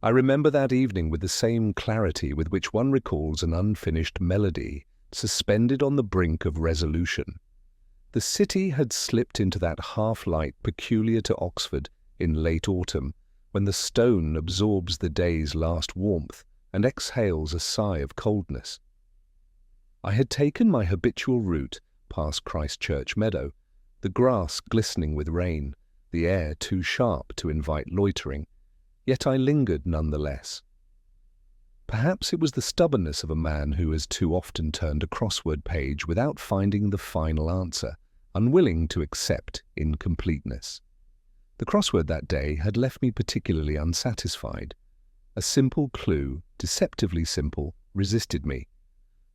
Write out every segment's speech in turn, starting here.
I remember that evening with the same clarity with which one recalls an unfinished melody, suspended on the brink of resolution. The city had slipped into that half-light peculiar to Oxford in late autumn, when the stone absorbs the day's last warmth and exhales a sigh of coldness. I had taken my habitual route past Christchurch Meadow, the grass glistening with rain, the air too sharp to invite loitering, yet I lingered nonetheless. Perhaps it was the stubbornness of a man who has too often turned a crossword page without finding the final answer, unwilling to accept incompleteness. The crossword that day had left me particularly unsatisfied. A simple clue, deceptively simple, resisted me.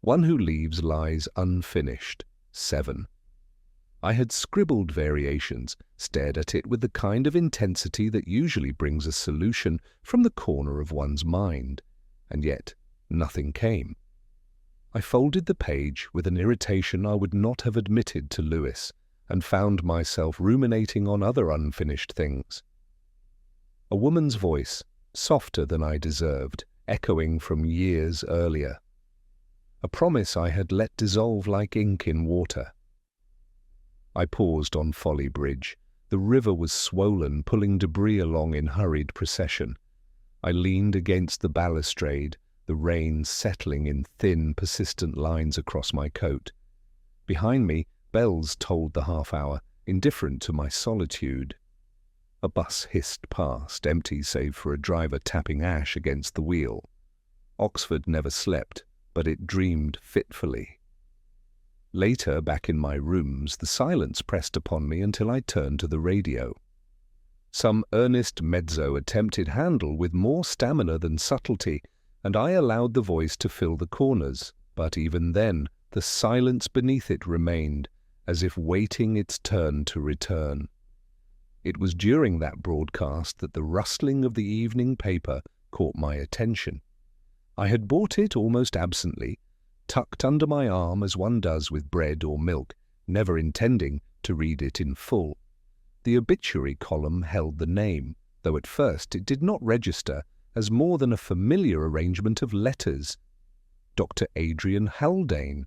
One who leaves lies unfinished. 7. I had scribbled variations, stared at it with the kind of intensity that usually brings a solution from the corner of one's mind, and yet nothing came. I folded the page with an irritation I would not have admitted to Lewis, and found myself ruminating on other unfinished things. A woman's voice, softer than I deserved, echoing from years earlier. A promise I had let dissolve like ink in water. I paused on Folly Bridge. The river was swollen, pulling debris along in hurried procession. I leaned against the balustrade, the rain settling in thin, persistent lines across my coat. Behind me, bells tolled the half-hour, indifferent to my solitude. A bus hissed past, empty save for a driver tapping ash against the wheel. Oxford never slept, but it dreamed fitfully. Later, back in my rooms, the silence pressed upon me until I turned to the radio. Some earnest mezzo attempted Handel with more stamina than subtlety, and I allowed the voice to fill the corners, but even then the silence beneath it remained, as if waiting its turn to return. It was during that broadcast that the rustling of the evening paper caught my attention. I had bought it almost absently, tucked under my arm as one does with bread or milk, never intending to read it in full. The obituary column held the name, though at first it did not register as more than a familiar arrangement of letters. Dr. Adrian Haldane.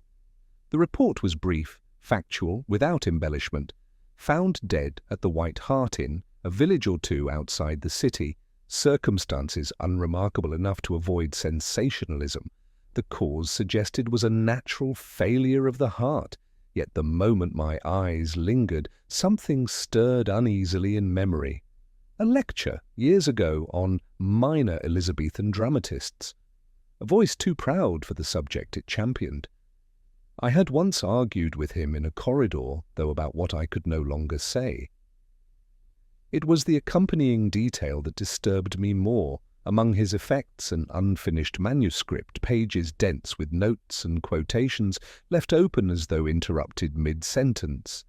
The report was brief, factual, without embellishment. Found dead at the White Hart Inn, a village or two outside the city, circumstances unremarkable enough to avoid sensationalism. The cause suggested was a natural failure of the heart, yet the moment my eyes lingered, something stirred uneasily in memory. A lecture, years ago, on minor Elizabethan dramatists. A voice too proud for the subject it championed. I had once argued with him in a corridor, though about what I could no longer say. It was the accompanying detail that disturbed me more. Among his effects, an unfinished manuscript, pages dense with notes and quotations left open as though interrupted mid-sentence.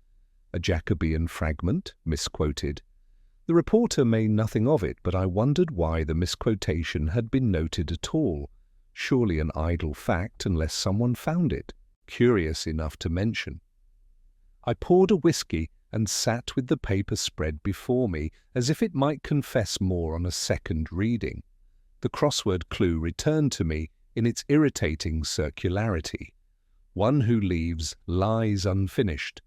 A Jacobean fragment, misquoted. The reporter made nothing of it, but I wondered why the misquotation had been noted at all. Surely an idle fact unless someone found it, curious enough to mention. I poured a whisky and sat with the paper spread before me, as if it might confess more on a second reading. The crossword clue returned to me in its irritating circularity. One who leaves lies unfinished.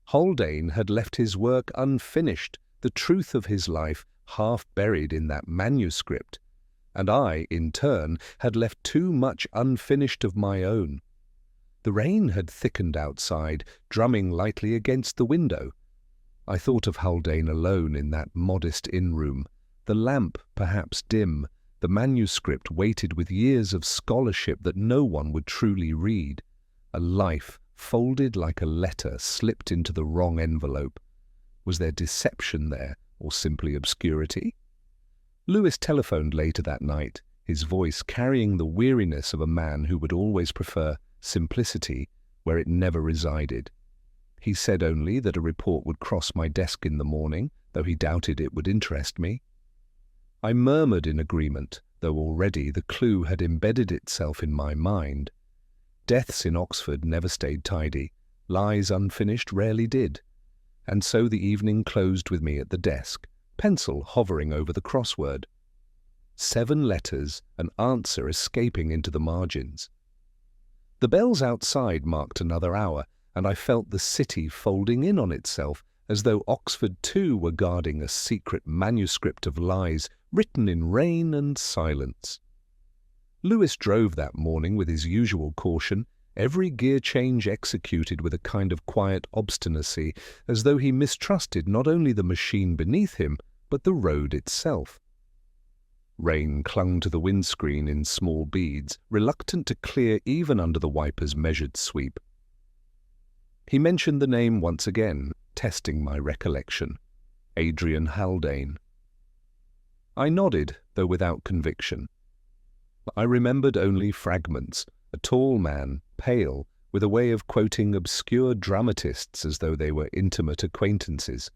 Haldane had left his work unfinished, the truth of his life half buried in that manuscript, and I, in turn, had left too much unfinished of my own. The rain had thickened outside, drumming lightly against the window. I thought of Haldane alone in that modest inn-room, the lamp perhaps dim, the manuscript weighted with years of scholarship that no one would truly read, a life folded like a letter slipped into the wrong envelope. Was there deception there, or simply obscurity? Lewis telephoned later that night, his voice carrying the weariness of a man who would always prefer simplicity where it never resided. He said only that a report would cross my desk in the morning, though he doubted it would interest me. I murmured in agreement, though already the clue had embedded itself in my mind. Deaths in Oxford never stayed tidy, lies unfinished rarely did. And so the evening closed with me at the desk, pencil hovering over the crossword. 7 letters, an answer escaping into the margins. The bells outside marked another hour, and I felt the city folding in on itself, as though Oxford too were guarding a secret manuscript of lies written in rain and silence. Lewis drove that morning with his usual caution, every gear change executed with a kind of quiet obstinacy, as though he mistrusted not only the machine beneath him, but the road itself. Rain clung to the windscreen in small beads, reluctant to clear even under the wiper's measured sweep. He mentioned the name once again, testing my recollection. Adrian Haldane. I nodded, though without conviction. I remembered only fragments, a tall man, pale, with a way of quoting obscure dramatists as though they were intimate acquaintances.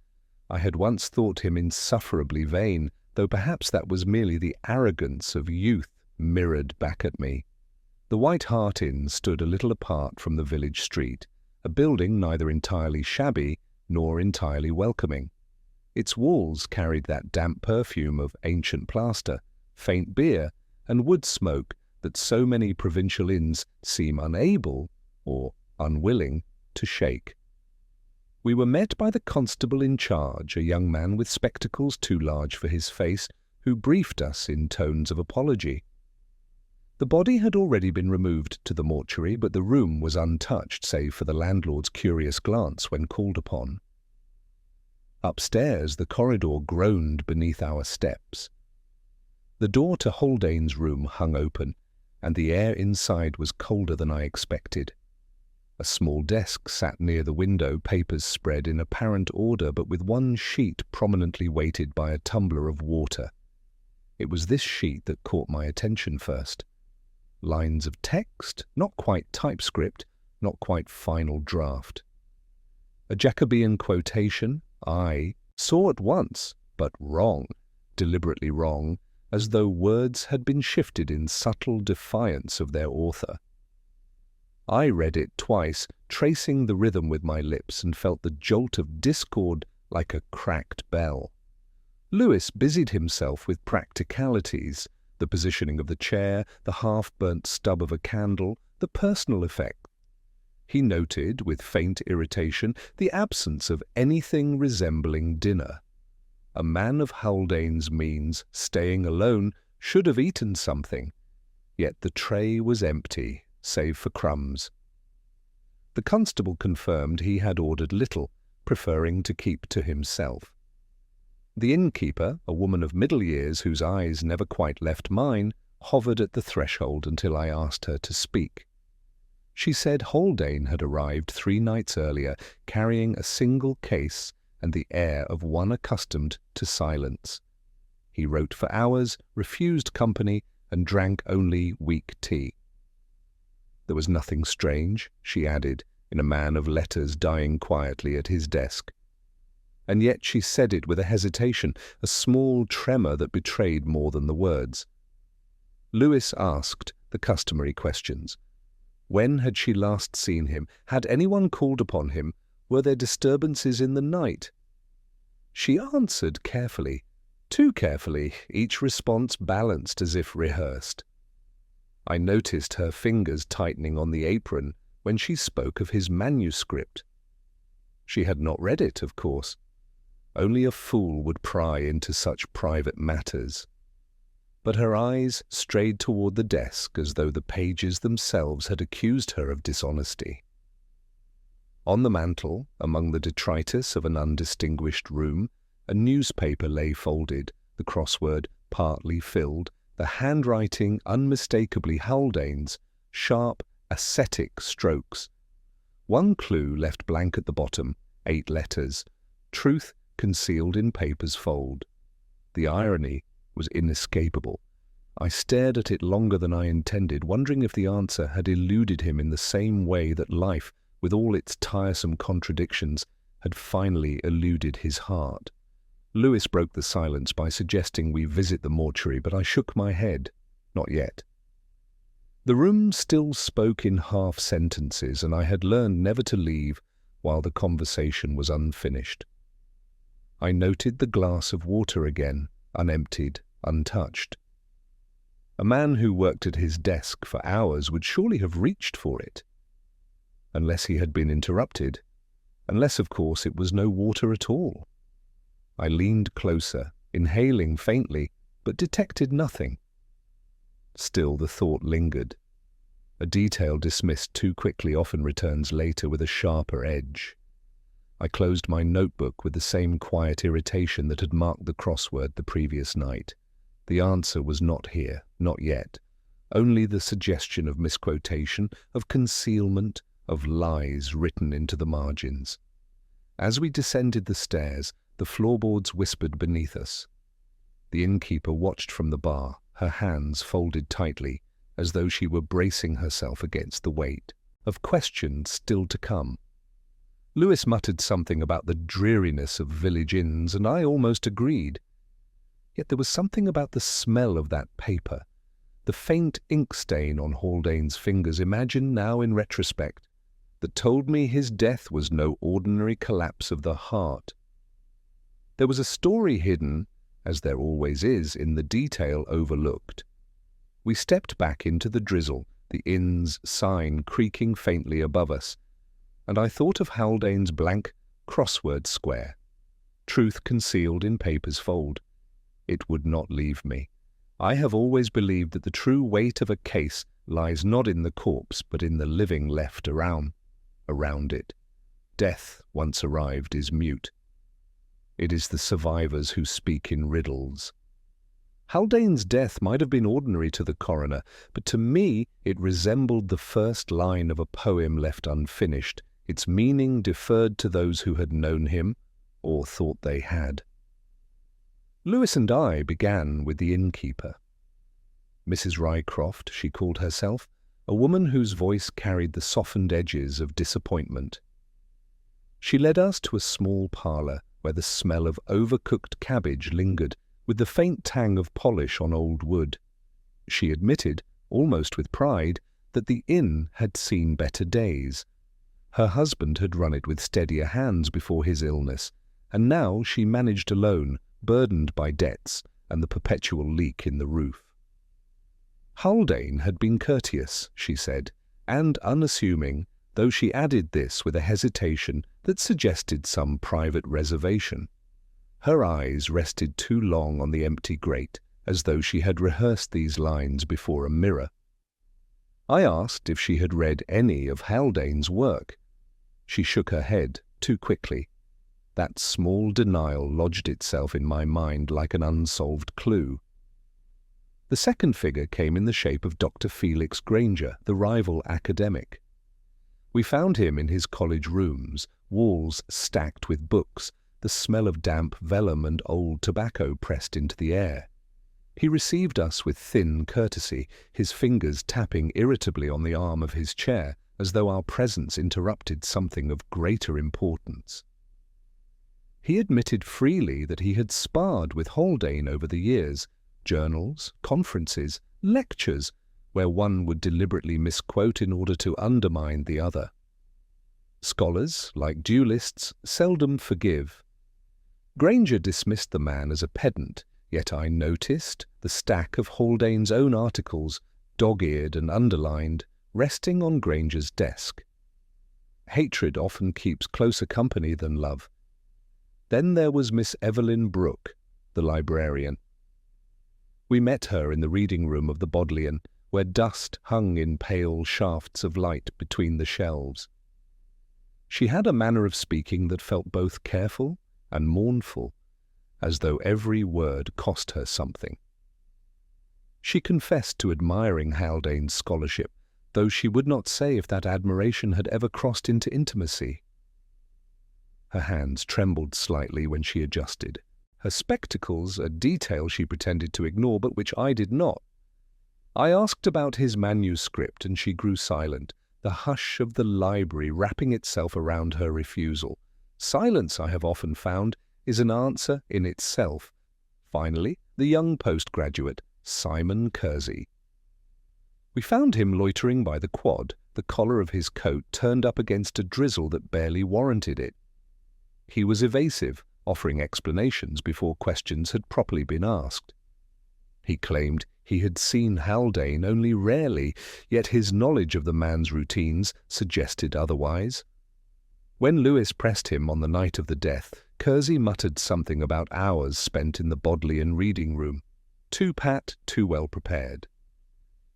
I had once thought him insufferably vain, though perhaps that was merely the arrogance of youth mirrored back at me. The White Hart Inn stood a little apart from the village street, a building neither entirely shabby nor entirely welcoming. Its walls carried that damp perfume of ancient plaster, faint beer, and wood smoke that so many provincial inns seem unable, or unwilling, to shake. We were met by the constable in charge, a young man with spectacles too large for his face, who briefed us in tones of apology. The body had already been removed to the mortuary, but the room was untouched save for the landlord's curious glance when called upon. Upstairs the corridor groaned beneath our steps. The door to Haldane's room hung open, and the air inside was colder than I expected. A small desk sat near the window, papers spread in apparent order, but with one sheet prominently weighted by a tumbler of water. It was this sheet that caught my attention first. Lines of text, not quite typescript, not quite final draft. A Jacobean quotation, I saw at once, but wrong, deliberately wrong, as though words had been shifted in subtle defiance of their author. I read it twice, tracing the rhythm with my lips, and felt the jolt of discord like a cracked bell. Lewis busied himself with practicalities, the positioning of the chair, the half-burnt stub of a candle, the personal effect. He noted, with faint irritation, the absence of anything resembling dinner. A man of Haldane's means, staying alone, should have eaten something, yet the tray was empty, save for crumbs. The constable confirmed he had ordered little, preferring to keep to himself. The innkeeper, a woman of middle years whose eyes never quite left mine, hovered at the threshold until I asked her to speak. She said Haldane had arrived 3 nights earlier, carrying a single case and the air of one accustomed to silence. He wrote for hours, refused company, and drank only weak tea. There was nothing strange, she added, in a man of letters dying quietly at his desk. And yet she said it with a hesitation, a small tremor that betrayed more than the words. Lewis asked the customary questions. When had she last seen him? Had anyone called upon him? Were there disturbances in the night? She answered carefully, too carefully, each response balanced as if rehearsed. I noticed her fingers tightening on the apron when she spoke of his manuscript. She had not read it, of course. Only a fool would pry into such private matters. But her eyes strayed toward the desk as though the pages themselves had accused her of dishonesty. On the mantel, among the detritus of an undistinguished room, a newspaper lay folded, the crossword partly filled, the handwriting unmistakably Haldane's, sharp, ascetic strokes. One clue left blank at the bottom, 8 letters, truth concealed in paper's fold. The irony was inescapable. I stared at it longer than I intended, wondering if the answer had eluded him in the same way that life, with all its tiresome contradictions, had finally eluded his heart. Lewis broke the silence by suggesting we visit the mortuary, but I shook my head. Not yet. The room still spoke in half-sentences, and I had learned never to leave while the conversation was unfinished. I noted the glass of water again, unemptied, untouched. A man who worked at his desk for hours would surely have reached for it. Unless he had been interrupted. Unless, of course, it was no water at all. I leaned closer, inhaling faintly, but detected nothing. Still the thought lingered. A detail dismissed too quickly often returns later with a sharper edge. I closed my notebook with the same quiet irritation that had marked the crossword the previous night. The answer was not here, not yet. Only the suggestion of misquotation, of concealment, of lies written into the margins. As we descended the stairs, the floorboards whispered beneath us. The innkeeper watched from the bar, her hands folded tightly, as though she were bracing herself against the weight of questions still to come. Lewis muttered something about the dreariness of village inns, and I almost agreed. Yet there was something about the smell of that paper, the faint ink stain on Haldane's fingers, imagined now in retrospect, that told me his death was no ordinary collapse of the heart. There was a story hidden, as there always is, in the detail overlooked. We stepped back into the drizzle, the inn's sign creaking faintly above us, and I thought of Haldane's blank crossword square, truth concealed in paper's fold. It would not leave me. I have always believed that the true weight of a case lies not in the corpse, but in the living left around it. Death, once arrived, is mute. It is the survivors who speak in riddles. Haldane's death might have been ordinary to the coroner, but to me it resembled the first line of a poem left unfinished, its meaning deferred to those who had known him, or thought they had. Lewis and I began with the innkeeper. Mrs. Rycroft, she called herself, a woman whose voice carried the softened edges of disappointment. She led us to a small parlour where the smell of overcooked cabbage lingered, with the faint tang of polish on old wood. She admitted, almost with pride, that the inn had seen better days. Her husband had run it with steadier hands before his illness, and now she managed alone, burdened by debts and the perpetual leak in the roof. Haldane had been courteous, she said, and unassuming, though she added this with a hesitation that suggested some private reservation. Her eyes rested too long on the empty grate, as though she had rehearsed these lines before a mirror. I asked if she had read any of Haldane's work. She shook her head too quickly. That small denial lodged itself in my mind like an unsolved clue. The second figure came in the shape of Dr. Felix Granger, the rival academic. We found him in his college rooms, walls stacked with books, the smell of damp vellum and old tobacco pressed into the air. He received us with thin courtesy, his fingers tapping irritably on the arm of his chair, as though our presence interrupted something of greater importance. He admitted freely that he had sparred with Haldane over the years, journals, conferences, lectures, where one would deliberately misquote in order to undermine the other. Scholars, like duelists, seldom forgive. Granger dismissed the man as a pedant, yet I noticed the stack of Haldane's own articles, dog-eared and underlined, resting on Granger's desk. Hatred often keeps closer company than love. Then there was Miss Evelyn Brooke, the librarian. We met her in the reading room of the Bodleian, where dust hung in pale shafts of light between the shelves. She had a manner of speaking that felt both careful and mournful, as though every word cost her something. She confessed to admiring Haldane's scholarship, though she would not say if that admiration had ever crossed into intimacy. Her hands trembled slightly when she adjusted. Her spectacles, a detail she pretended to ignore, but which I did not. I asked about his manuscript, and she grew silent, the hush of the library wrapping itself around her refusal. Silence, I have often found, is an answer in itself. Finally, the young postgraduate, Simon Kersey. We found him loitering by the quad, the collar of his coat turned up against a drizzle that barely warranted it. He was evasive, offering explanations before questions had properly been asked. He claimed He had seen Haldane only rarely, yet his knowledge of the man's routines suggested otherwise. When Lewis pressed him on the night of the death, Kersey muttered something about hours spent in the Bodleian reading room. Too pat, too well prepared.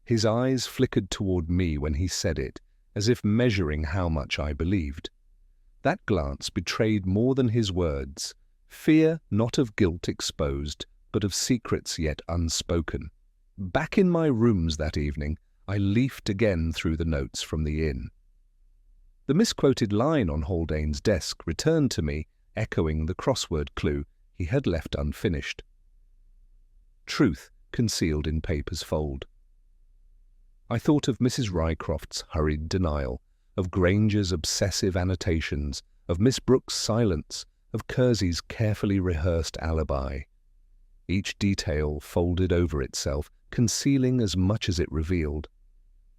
His eyes flickered toward me when he said it, as if measuring how much I believed. That glance betrayed more than his words, fear not of guilt exposed, but of secrets yet unspoken. Back in my rooms that evening, I leafed again through the notes from the inn. The misquoted line on Haldane's desk returned to me, echoing the crossword clue he had left unfinished. Truth concealed in paper's fold. I thought of Mrs. Rycroft's hurried denial, of Granger's obsessive annotations, of Miss Brooke's silence, of Kersey's carefully rehearsed alibi. Each detail folded over itself, concealing as much as it revealed.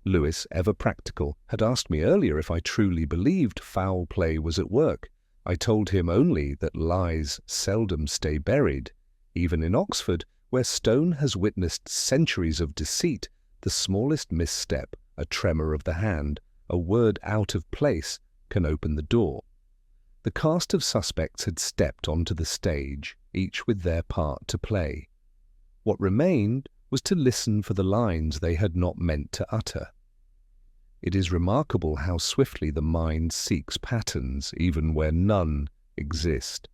Lewis, ever practical, had asked me earlier if I truly believed foul play was at work. I told him only that lies seldom stay buried. Even in Oxford, where Stone has witnessed centuries of deceit, the smallest misstep, a tremor of the hand, a word out of place, can open the door. The cast of suspects had stepped onto the stage, each with their part to play. What remained was to listen for the lines they had not meant to utter. It is remarkable how swiftly the mind seeks patterns, even where none exist.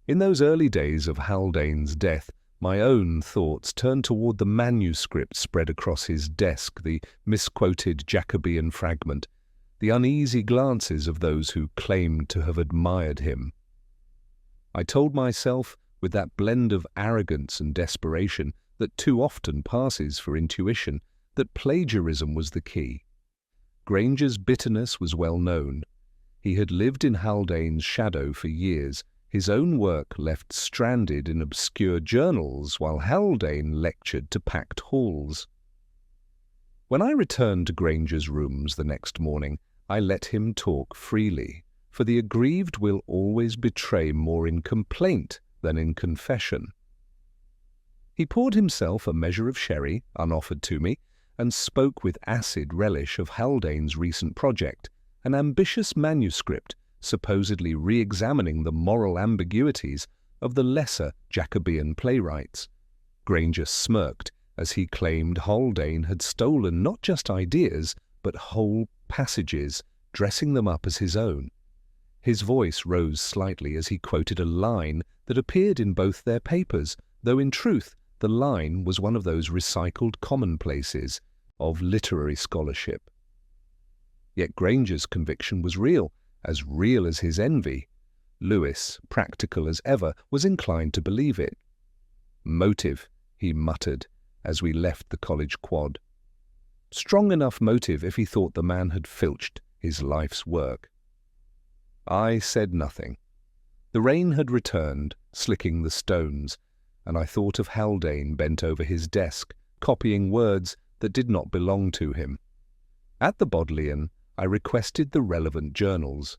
In those early days of Haldane's death, my own thoughts turned toward the manuscript spread across his desk, the misquoted Jacobean fragment, the uneasy glances of those who claimed to have admired him. I told myself, with that blend of arrogance and desperation that too often passes for intuition, that plagiarism was the key. Granger's bitterness was well known. He had lived in Haldane's shadow for years, his own work left stranded in obscure journals while Haldane lectured to packed halls. When I returned to Granger's rooms the next morning, I let him talk freely, for the aggrieved will always betray more in complaint than in confession. He poured himself a measure of sherry, unoffered to me, and spoke with acid relish of Haldane's recent project, an ambitious manuscript supposedly re-examining the moral ambiguities of the lesser Jacobean playwrights. Granger smirked as he claimed Haldane had stolen not just ideas, but whole passages, dressing them up as his own. His voice rose slightly as he quoted a line that appeared in both their papers, though in truth the line was one of those recycled commonplaces of literary scholarship. Yet Granger's conviction was real as his envy. Lewis, practical as ever, was inclined to believe it. Motive, he muttered as we left the college quad. Strong enough motive if he thought the man had filched his life's work. I said nothing. The rain had returned, slicking the stones, and I thought of Haldane bent over his desk, copying words that did not belong to him. At the Bodleian, I requested the relevant journals.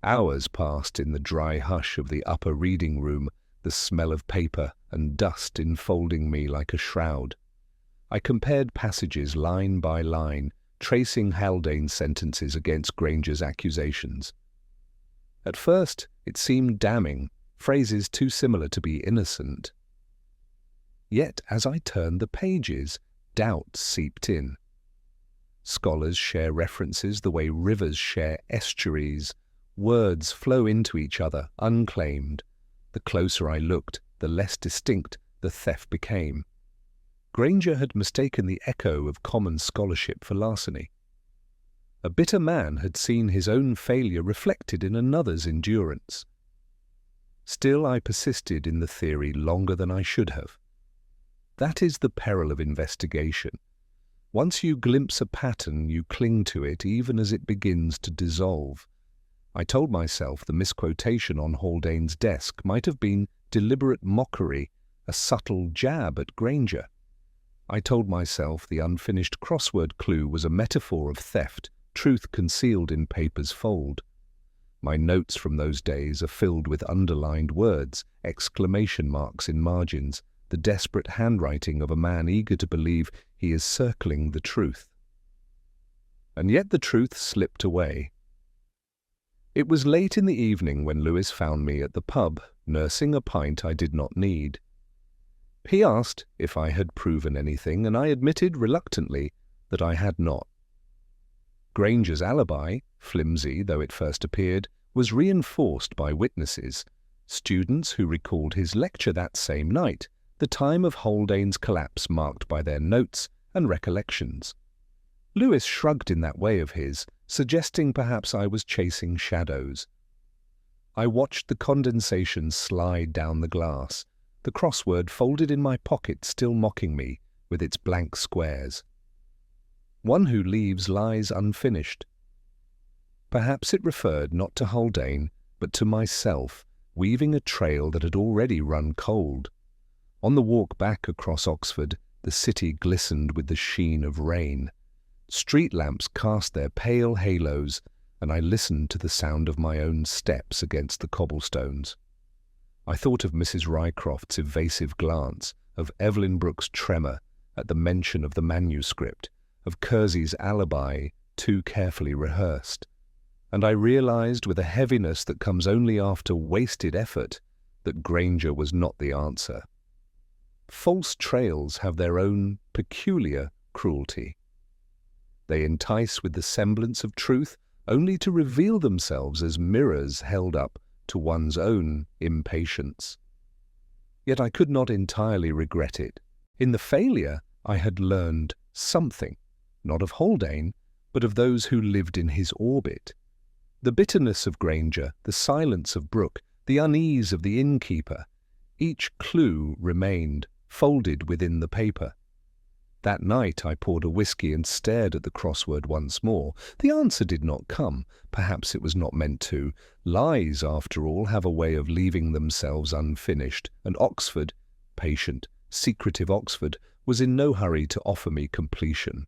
Hours passed in the dry hush of the upper reading room, the smell of paper and dust enfolding me like a shroud. I compared passages line by line, tracing Haldane's sentences against Granger's accusations. At first, it seemed damning, phrases too similar to be innocent. Yet, as I turned the pages, doubt seeped in. Scholars share references the way rivers share estuaries. Words flow into each other, unclaimed. The closer I looked, the less distinct the theft became. Granger had mistaken the echo of common scholarship for larceny. A bitter man had seen his own failure reflected in another's endurance. Still, I persisted in the theory longer than I should have. That is the peril of investigation. Once you glimpse a pattern, you cling to it even as it begins to dissolve. I told myself the misquotation on Haldane's desk might have been deliberate mockery, a subtle jab at Granger. I told myself the unfinished crossword clue was a metaphor of theft, truth concealed in paper's fold. My notes from those days are filled with underlined words, exclamation marks in margins, the desperate handwriting of a man eager to believe he is circling the truth. And yet the truth slipped away. It was late in the evening when Lewis found me at the pub, nursing a pint I did not need. He asked if I had proven anything, and I admitted reluctantly that I had not. Granger's alibi, flimsy though it first appeared, was reinforced by witnesses, students who recalled his lecture that same night, the time of Haldane's collapse marked by their notes and recollections. Lewis shrugged in that way of his, suggesting perhaps I was chasing shadows. I watched the condensation slide down the glass, the crossword folded in my pocket still mocking me with its blank squares. One who leaves lies unfinished. Perhaps it referred not to Haldane, but to myself, weaving a trail that had already run cold. On the walk back across Oxford, the city glistened with the sheen of rain. Street lamps cast their pale halos, and I listened to the sound of my own steps against the cobblestones. I thought of Mrs. Rycroft's evasive glance, of Evelyn Brooke's tremor at the mention of the manuscript, of Kersey's alibi too carefully rehearsed, and I realized with a heaviness that comes only after wasted effort that Granger was not the answer. False trails have their own peculiar cruelty. They entice with the semblance of truth only to reveal themselves as mirrors held up to one's own impatience. Yet I could not entirely regret it. In the failure I had learned something, not of Haldane, but of those who lived in his orbit. The bitterness of Granger, the silence of Brooke, the unease of the innkeeper, each clue remained, folded within the paper. That night I poured a whisky and stared at the crossword once more. The answer did not come. Perhaps it was not meant to. Lies, after all, have a way of leaving themselves unfinished, and Oxford, patient, secretive Oxford, was in no hurry to offer me completion.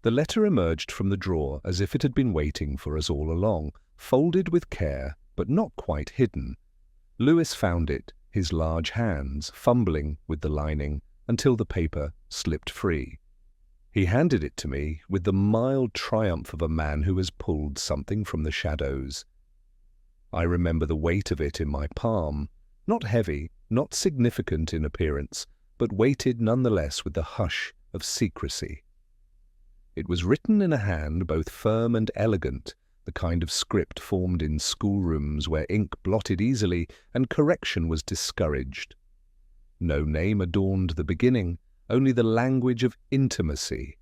The letter emerged from the drawer as if it had been waiting for us all along, folded with care, but not quite hidden. Lewis found it, his large hands fumbling with the lining, until the paper slipped free. He handed it to me with the mild triumph of a man who has pulled something from the shadows. I remember the weight of it in my palm, not heavy, not significant in appearance, but weighted nonetheless with the hush of secrecy. It was written in a hand both firm and elegant, the kind of script formed in schoolrooms where ink blotted easily and correction was discouraged. No name adorned the beginning, only the language of intimacy,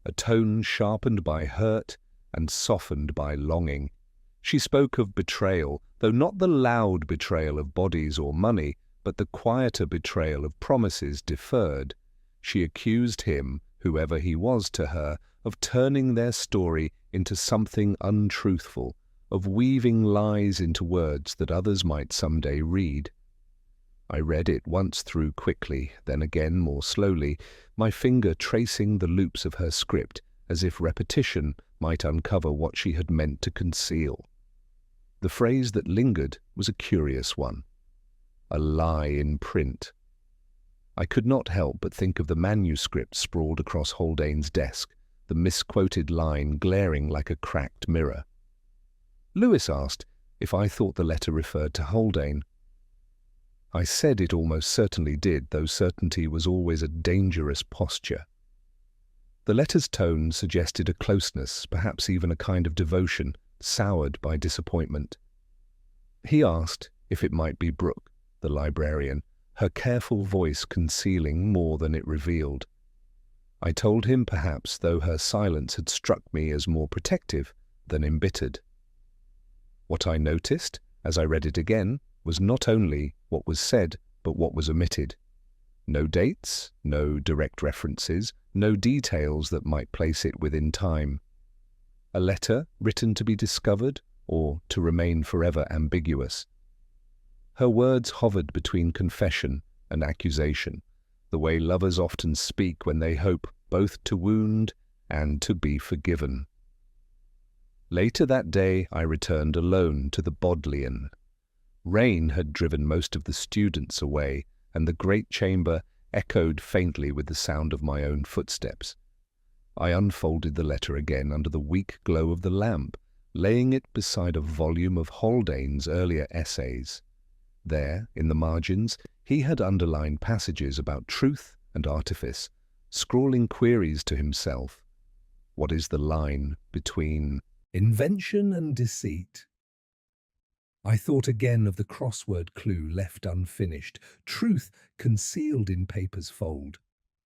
a tone sharpened by hurt and softened by longing. She spoke of betrayal, though not the loud betrayal of bodies or money, but the quieter betrayal of promises deferred. She accused him, whoever he was to her, of turning their story into something untruthful, of weaving lies into words that others might someday read. I read it once through quickly, then again more slowly, my finger tracing the loops of her script as if repetition might uncover what she had meant to conceal. The phrase that lingered was a curious one. A lie in print. I could not help but think of the manuscript sprawled across Haldane's desk, the misquoted line glaring like a cracked mirror. Lewis asked if I thought the letter referred to Haldane. I said it almost certainly did, though certainty was always a dangerous posture. The letter's tone suggested a closeness, perhaps even a kind of devotion, soured by disappointment. He asked if it might be Brooke, the librarian, her careful voice concealing more than it revealed. I told him perhaps, though her silence had struck me as more protective than embittered. What I noticed, as I read it again, was not only what was said, but what was omitted. No dates, no direct references, no details that might place it within time. A letter written to be discovered or to remain forever ambiguous. Her words hovered between confession and accusation, the way lovers often speak when they hope both to wound and to be forgiven. Later that day I returned alone to the Bodleian. Rain had driven most of the students away, and the great chamber, echoed faintly with the sound of my own footsteps. I unfolded the letter again under the weak glow of the lamp, laying it beside a volume of Haldane's earlier essays. There, in the margins, he had underlined passages about truth and artifice, scrawling queries to himself. What is the line between invention and deceit? I thought again of the crossword clue left unfinished, truth concealed in paper's fold.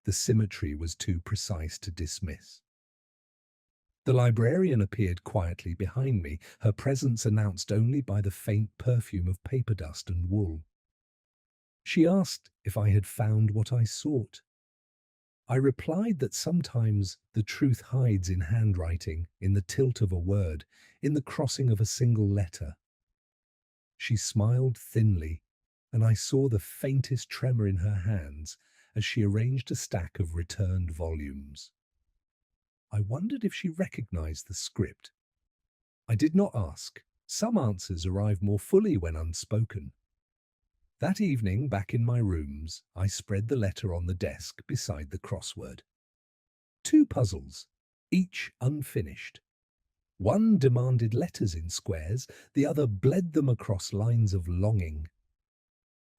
The symmetry was too precise to dismiss. The librarian appeared quietly behind me, her presence announced only by the faint perfume of paper dust and wool. She asked if I had found what I sought. I replied that sometimes the truth hides in handwriting, in the tilt of a word, in the crossing of a single letter. She smiled thinly, and I saw the faintest tremor in her hands as she arranged a stack of returned volumes. I wondered if she recognized the script. I did not ask. Some answers arrive more fully when unspoken. That evening, back in my rooms, I spread the letter on the desk beside the crossword. 2 puzzles, each unfinished. One demanded letters in squares, the other bled them across lines of longing.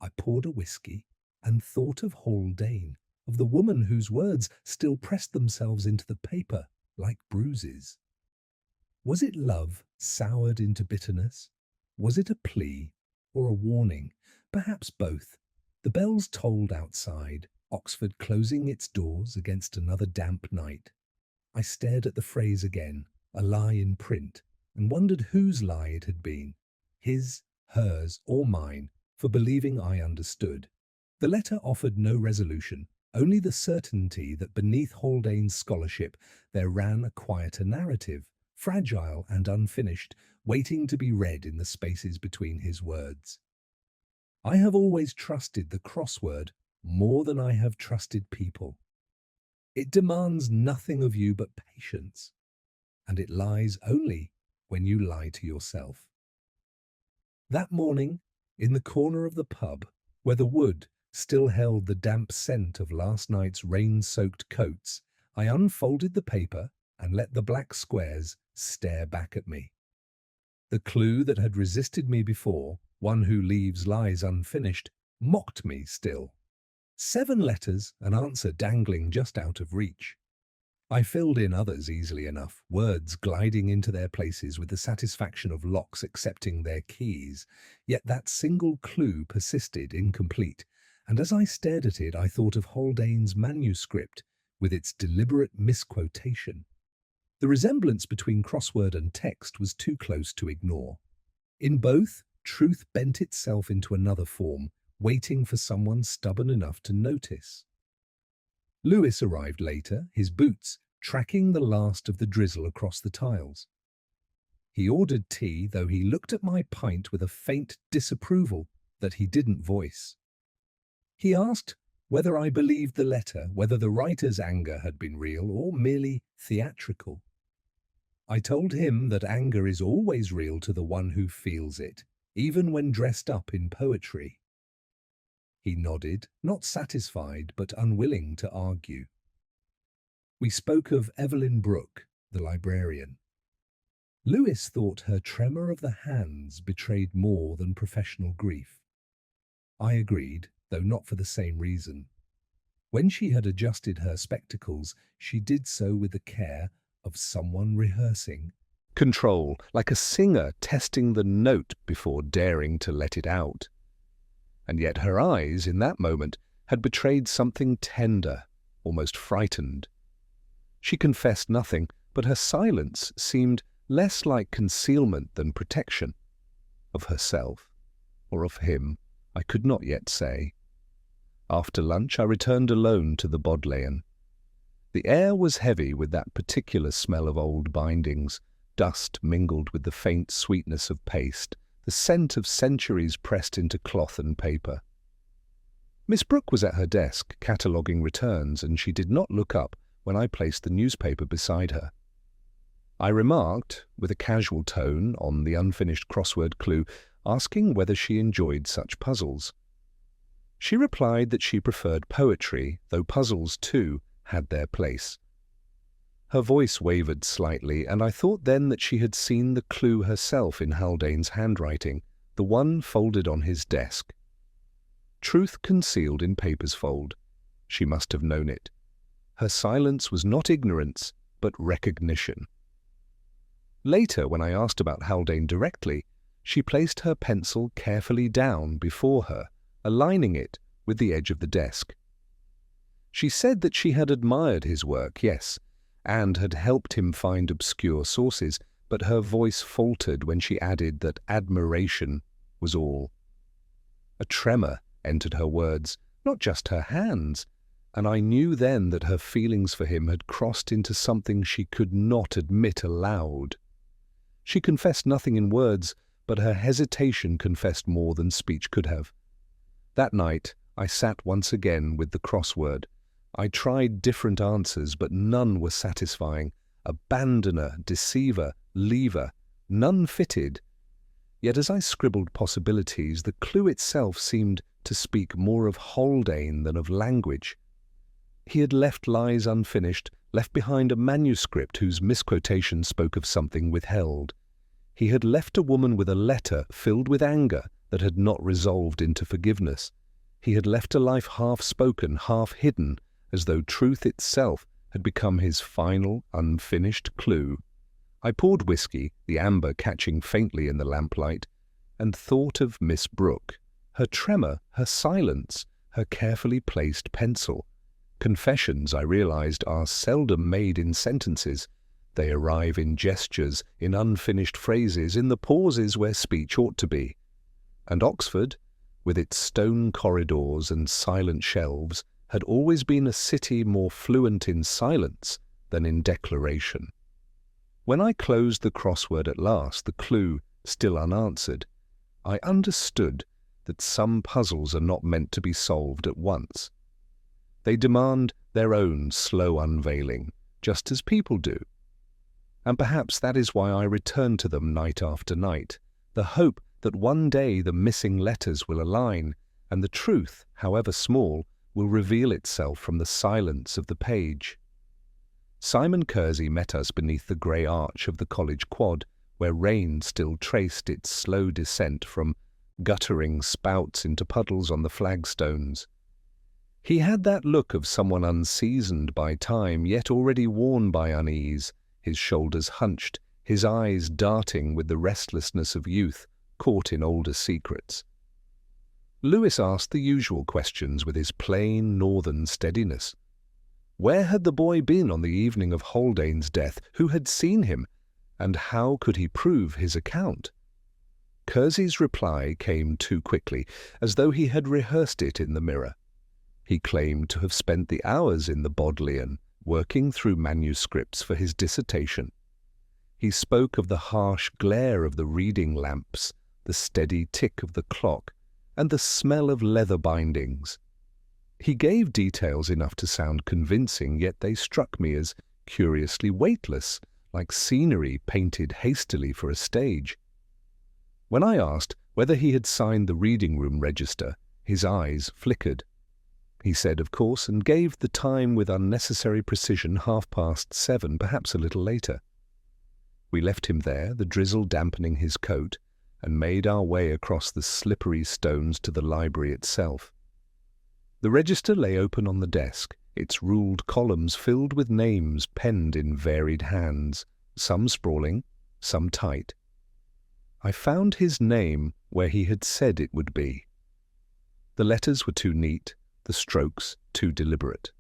I poured a whiskey and thought of Haldane, of the woman whose words still pressed themselves into the paper like bruises. Was it love soured into bitterness? Was it a plea or a warning? Perhaps both. The bells tolled outside, Oxford closing its doors against another damp night. I stared at the phrase again, a lie in print, and wondered whose lie it had been, his, hers, or mine, for believing I understood. The letter offered no resolution, only the certainty that beneath Haldane's scholarship there ran a quieter narrative, fragile and unfinished, waiting to be read in the spaces between his words. I have always trusted the crossword more than I have trusted people. It demands nothing of you but patience, and it lies only when you lie to yourself. That morning, in the corner of the pub, where the wood still held the damp scent of last night's rain-soaked coats, I unfolded the paper and let the black squares stare back at me. The clue that had resisted me before, one who leaves lies unfinished, mocked me still. 7 letters, an answer dangling just out of reach. I filled in others easily enough, words gliding into their places with the satisfaction of locks accepting their keys. Yet that single clue persisted incomplete, and as I stared at it I thought of Haldane's manuscript with its deliberate misquotation. The resemblance between crossword and text was too close to ignore. In both, truth bent itself into another form, waiting for someone stubborn enough to notice. Lewis arrived later, his boots tracking the last of the drizzle across the tiles. He ordered tea, though he looked at my pint with a faint disapproval that he didn't voice. He asked whether I believed the letter, whether the writer's anger had been real or merely theatrical. I told him that anger is always real to the one who feels it, even when dressed up in poetry. He nodded, not satisfied but unwilling to argue. We spoke of Evelyn Brooke, the librarian. Lewis thought her tremor of the hands betrayed more than professional grief. I agreed, though not for the same reason. When she had adjusted her spectacles, she did so with the care of someone rehearsing. Control, like a singer testing the note before daring to let it out. And yet her eyes, in that moment, had betrayed something tender, almost frightened. She confessed nothing, but her silence seemed less like concealment than protection. Of herself, or of him, I could not yet say. After lunch I returned alone to the Bodleian. The air was heavy with that particular smell of old bindings, dust mingled with the faint sweetness of paste, the scent of centuries pressed into cloth and paper. Miss Brooke was at her desk, cataloguing returns, and she did not look up when I placed the newspaper beside her. I remarked, with a casual tone, on the unfinished crossword clue, asking whether she enjoyed such puzzles. She replied that she preferred poetry, though puzzles, too, had their place. Her voice wavered slightly, and I thought then that she had seen the clue herself in Haldane's handwriting, the one folded on his desk. Truth concealed in paper's fold. She must have known it. Her silence was not ignorance, but recognition. Later, when I asked about Haldane directly, she placed her pencil carefully down before her, aligning it with the edge of the desk. She said that she had admired his work, yes, and had helped him find obscure sources, but her voice faltered when she added that admiration was all. A tremor entered her words, not just her hands, and I knew then that her feelings for him had crossed into something she could not admit aloud. She confessed nothing in words, but her hesitation confessed more than speech could have. That night I sat once again with the crossword. I tried different answers, but none were satisfying. Abandoner, deceiver, leaver, none fitted. Yet as I scribbled possibilities, the clue itself seemed to speak more of Haldane than of language. He had left lies unfinished, left behind a manuscript whose misquotation spoke of something withheld. He had left a woman with a letter filled with anger that had not resolved into forgiveness. He had left a life half-spoken, half-hidden, as though truth itself had become his final, unfinished clue. I poured whiskey, the amber catching faintly in the lamplight, and thought of Miss Brooke, her tremor, her silence, her carefully placed pencil. Confessions, I realized, are seldom made in sentences. They arrive in gestures, in unfinished phrases, in the pauses where speech ought to be. And Oxford, with its stone corridors and silent shelves, had always been a city more fluent in silence than in declaration. When I closed the crossword at last, the clue still unanswered, I understood that some puzzles are not meant to be solved at once. They demand their own slow unveiling, just as people do. And perhaps that is why I return to them night after night, the hope that one day the missing letters will align, and the truth, however small, will reveal itself from the silence of the page. Simon Kersey met us beneath the grey arch of the college quad, where rain still traced its slow descent from guttering spouts into puddles on the flagstones. He had that look of someone unseasoned by time, yet already worn by unease, his shoulders hunched, his eyes darting with the restlessness of youth caught in older secrets. Lewis asked the usual questions with his plain northern steadiness. Where had the boy been on the evening of Haldane's death? Who had seen him? And how could he prove his account? Kersey's reply came too quickly, as though he had rehearsed it in the mirror. He claimed to have spent the hours in the Bodleian, working through manuscripts for his dissertation. He spoke of the harsh glare of the reading lamps, the steady tick of the clock, and the smell of leather bindings. He gave details enough to sound convincing, yet they struck me as curiously weightless, like scenery painted hastily for a stage. When I asked whether he had signed the reading room register, his eyes flickered. He said, of course, and gave the time with unnecessary precision, 7:30, perhaps a little later. We left him there, the drizzle dampening his coat, and made our way across the slippery stones to the library itself. The register lay open on the desk, its ruled columns filled with names penned in varied hands, some sprawling, some tight. I found his name where he had said it would be. The letters were too neat, the strokes too deliberate.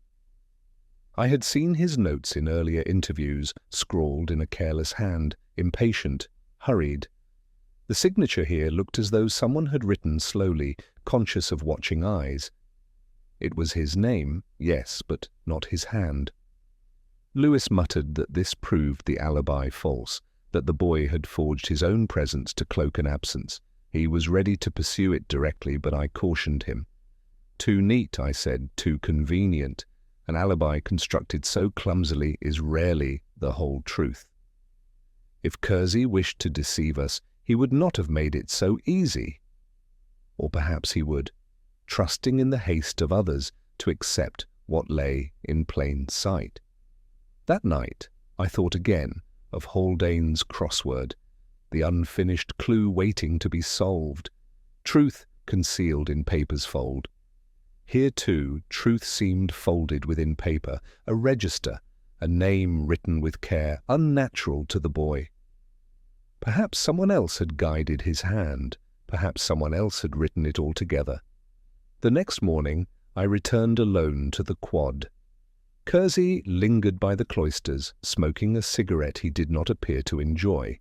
I had seen his notes in earlier interviews, scrawled in a careless hand, impatient, hurried. The signature here looked as though someone had written slowly, conscious of watching eyes. It was his name, yes, but not his hand. Lewis muttered that this proved the alibi false, that the boy had forged his own presence to cloak an absence. He was ready to pursue it directly, but I cautioned him. Too neat, I said, too convenient. An alibi constructed so clumsily is rarely the whole truth. If Kersey wished to deceive us, he would not have made it so easy. Or perhaps he would. trusting in the haste of others to accept what lay in plain sight. That night, I thought again of Haldane's crossword, the unfinished clue waiting to be solved, truth concealed in paper's fold. Here, too, truth seemed folded within paper, a register, a name written with care, unnatural to the boy. Perhaps someone else had guided his hand, perhaps someone else had written it all together. The next morning, I returned alone to the quad. Kersey lingered by the cloisters, smoking a cigarette he did not appear to enjoy.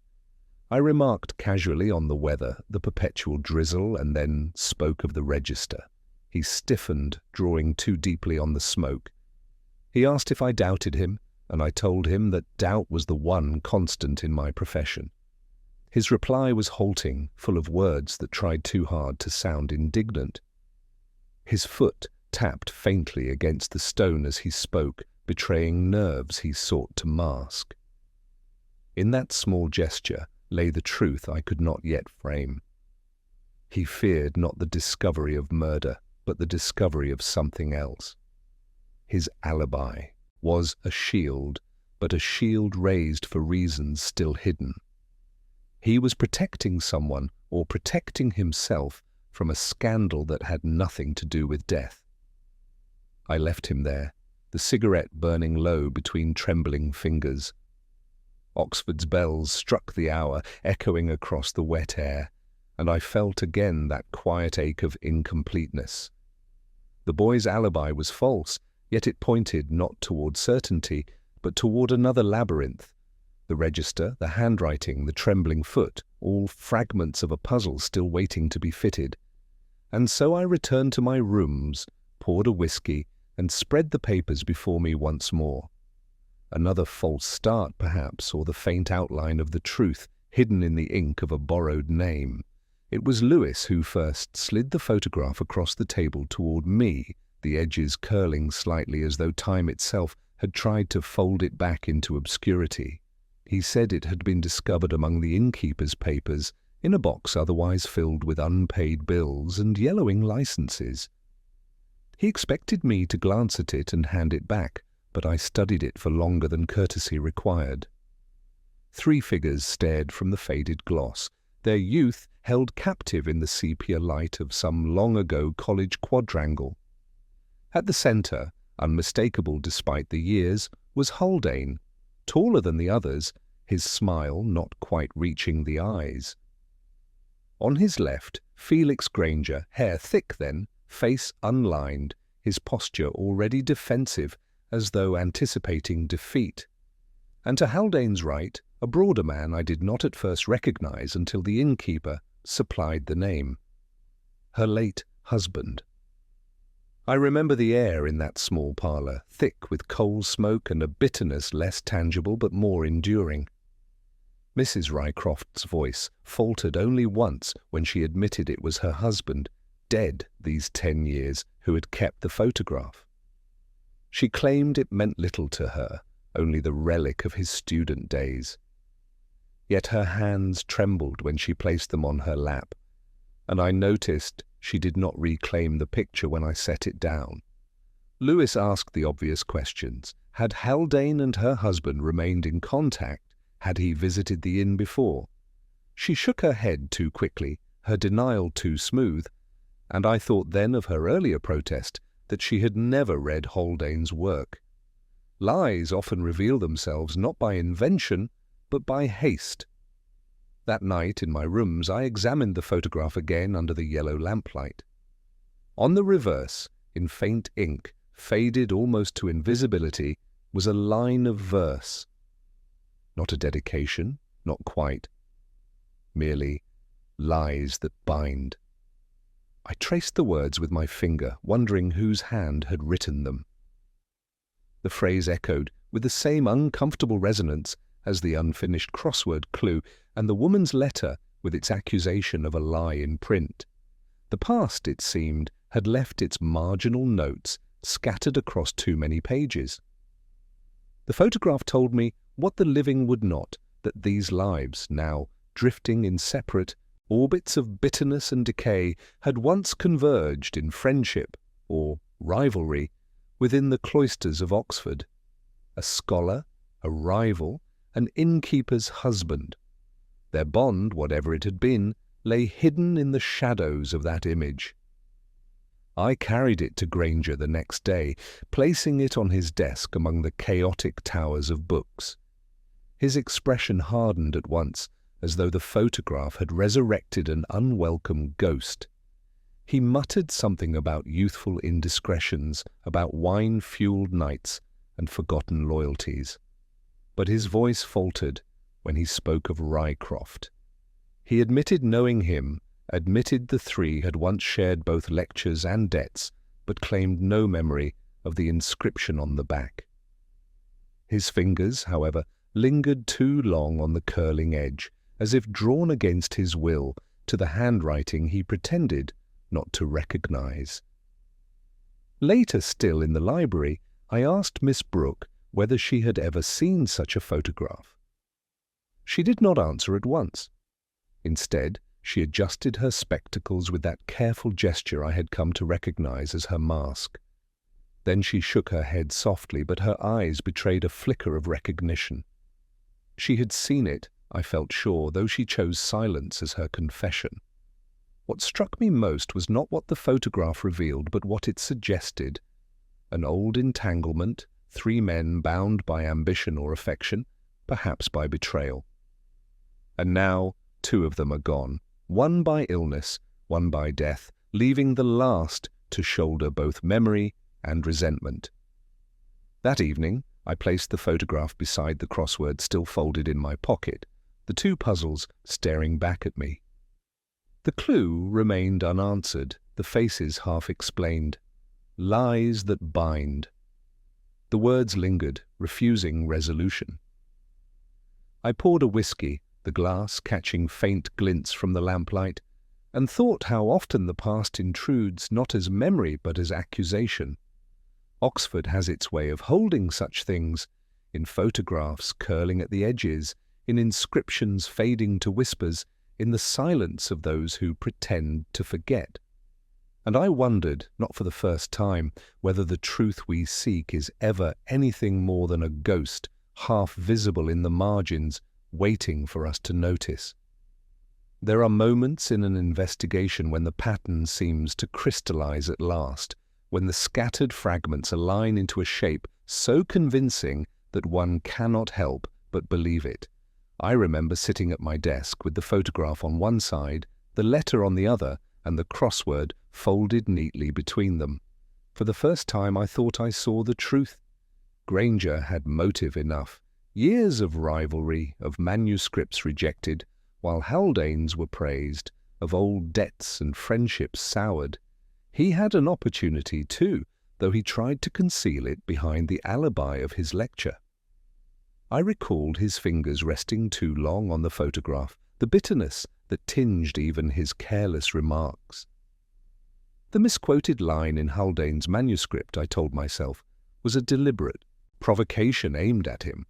I remarked casually on the weather, the perpetual drizzle, and then spoke of the register. He stiffened, drawing too deeply on the smoke. He asked if I doubted him, and I told him that doubt was the one constant in my profession. His reply was halting, full of words that tried too hard to sound indignant. His foot tapped faintly against the stone as he spoke, betraying nerves he sought to mask. In that small gesture lay the truth I could not yet frame. He feared not the discovery of murder, but the discovery of something else. His alibi was a shield, but a shield raised for reasons still hidden. He was protecting someone, or protecting himself, from a scandal that had nothing to do with death. I left him there, the cigarette burning low between trembling fingers. Oxford's bells struck the hour, echoing across the wet air, and I felt again that quiet ache of incompleteness. The boy's alibi was false, yet it pointed not toward certainty, but toward another labyrinth. The register, the handwriting, the trembling foot, all fragments of a puzzle still waiting to be fitted. And so I returned to my rooms, poured a whiskey, and spread the papers before me once more. Another false start, perhaps, or the faint outline of the truth hidden in the ink of a borrowed name. It was Lewis who first slid the photograph across the table toward me, the edges curling slightly as though time itself had tried to fold it back into obscurity. He said it had been discovered among the innkeeper's papers, in a box otherwise filled with unpaid bills and yellowing licenses. He expected me to glance at it and hand it back, but I studied it for longer than courtesy required. 3 figures stared from the faded gloss, their youth held captive in the sepia light of some long-ago college quadrangle. At the centre, unmistakable despite the years, was Haldane, taller than the others, his smile not quite reaching the eyes. On his left, Felix Granger, hair thick then, face unlined, his posture already defensive, as though anticipating defeat. And to Haldane's right, a broader man I did not at first recognize until the innkeeper supplied the name. Her late husband. I remember the air in that small parlour, thick with coal smoke and a bitterness less tangible but more enduring. Mrs. Rycroft's voice faltered only once when she admitted it was her husband, dead these 10 years, who had kept the photograph. She claimed it meant little to her, only the relic of his student days. Yet her hands trembled when she placed them on her lap, and I noticed she did not reclaim the picture when I set it down. Lewis asked the obvious questions. Had Haldane and her husband remained in contact? Had he visited the inn before? She shook her head too quickly, her denial too smooth, and I thought then of her earlier protest that she had never read Haldane's work. Lies often reveal themselves not by invention, but by haste. That night in my rooms I examined the photograph again under the yellow lamplight. On the reverse, in faint ink, faded almost to invisibility, was a line of verse. Not a dedication, not quite. Merely lies that bind. I traced the words with my finger, wondering whose hand had written them. The phrase echoed with the same uncomfortable resonance as the unfinished crossword clue and the woman's letter with its accusation of a lie in print. The past, it seemed, had left its marginal notes scattered across too many pages. The photograph told me what the living would not, that these lives, now drifting in separate, orbits of bitterness and decay had once converged in friendship, or rivalry, within the cloisters of Oxford. A scholar, a rival, an innkeeper's husband. Their bond, whatever it had been, lay hidden in the shadows of that image. I carried it to Granger the next day, placing it on his desk among the chaotic towers of books. His expression hardened at once, as though the photograph had resurrected an unwelcome ghost. He muttered something about youthful indiscretions, about wine-fueled nights and forgotten loyalties. But his voice faltered when he spoke of Rycroft. He admitted knowing him, admitted the three had once shared both lectures and debts, but claimed no memory of the inscription on the back. His fingers, however, lingered too long on the curling edge, as if drawn against his will to the handwriting he pretended not to recognize. Later still in the library, I asked Miss Brooke whether she had ever seen such a photograph. She did not answer at once. Instead, she adjusted her spectacles with that careful gesture I had come to recognize as her mask. Then she shook her head softly, but her eyes betrayed a flicker of recognition. She had seen it, I felt sure, though she chose silence as her confession. What struck me most was not what the photograph revealed, but what it suggested. An old entanglement, three men bound by ambition or affection, perhaps by betrayal. And now, two of them are gone, one by illness, one by death, leaving the last to shoulder both memory and resentment. That evening, I placed the photograph beside the crossword still folded in my pocket, the two puzzles staring back at me. The clue remained unanswered, the faces half explained. Lies that bind. The words lingered, refusing resolution. I poured a whiskey, the glass catching faint glints from the lamplight, and thought how often the past intrudes not as memory but as accusation. Oxford has its way of holding such things, in photographs curling at the edges, in inscriptions fading to whispers, in the silence of those who pretend to forget. And I wondered, not for the first time, whether the truth we seek is ever anything more than a ghost, half visible in the margins, waiting for us to notice. There are moments in an investigation when the pattern seems to crystallize at last, when the scattered fragments align into a shape so convincing that one cannot help but believe it. I remember sitting at my desk with the photograph on one side, the letter on the other, and the crossword folded neatly between them. For the first time I thought I saw the truth. Granger had motive enough. Years of rivalry, of manuscripts rejected, while Haldane's were praised, of old debts and friendships soured. He had an opportunity too, though he tried to conceal it behind the alibi of his lecture. I recalled his fingers resting too long on the photograph, the bitterness that tinged even his careless remarks. The misquoted line in Haldane's manuscript, I told myself, was a deliberate provocation aimed at him.